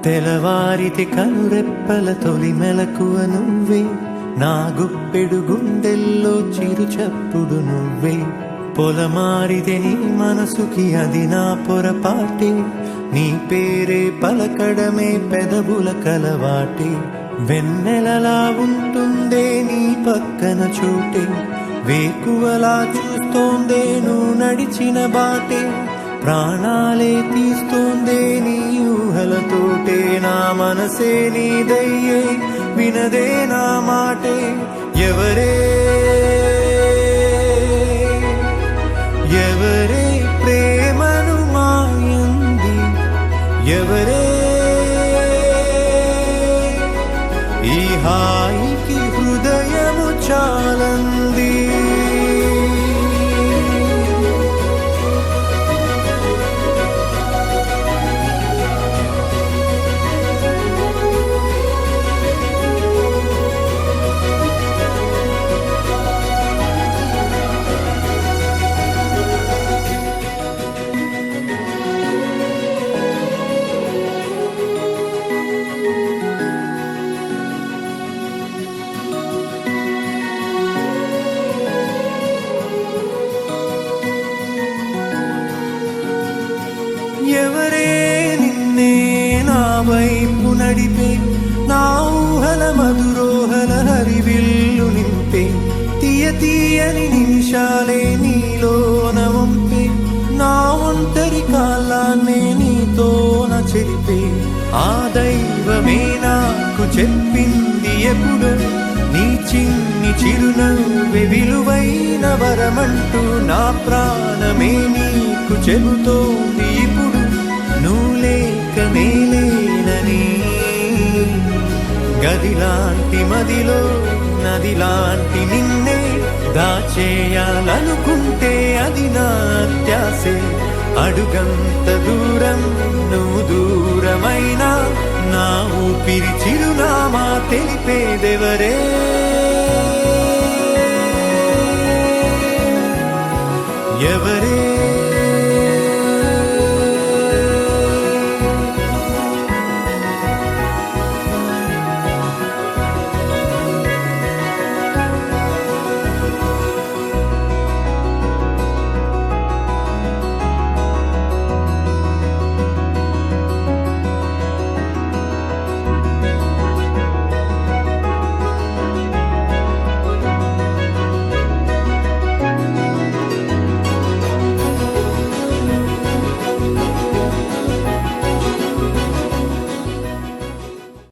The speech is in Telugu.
తెలవారితే కనురెప్పల తొలి మెలకువ నువ్వే, నా గుప్పెడు గుండెల్లో చిరు చప్పుడు నువ్వే. పొలమారితే నీ మనసుకి అది నా పొరపాటే, నీ పేరే పలకడమే పెదవుల కలవాటే. వెన్నెలలా ఉంటుందే నీ పక్కన చోటే, వేకువలా చూస్తోందే నువ్వు నడిచిన బాటే. ప్రాణాలే తీస్తోందే నీ ఊహలతోటే, నా మనసే నీదయ్యే వినదే నా మాటే. ఎవరే ఎవరే ప్రేమను మాయంది, ఎవరే ఈ హాయికి హృదయము చాలంది. ఎవరే నిన్నే నా వైపు నడిపే, నా ఊహల మధురోహల హరివిల్లు నింపే. తీయ తీయని నిమిషాలే నీలోన వంపే, నా ఒంటరి కాలాన్నే నీతోన చెరిపే. ఆ దైవమే నాకు చెప్పింది ఎప్పుడు, నీ చిన్ని చిరునవ్వే విలువైన వరమంటూ. నా ప్రాణమే నీకు చెబుతోంది ఇప్పుడు, నువ్వు లేక నేలేనని. గదిలాంటి మదిలో నదిలాంటి నిన్నే దాచేయాలనుకుంటే అది నా అత్యాసే. అడుగంత దూరం నువ్వు దూరమైనా, నా ఊపిరి చిరునామా తెలిపేదెవరే.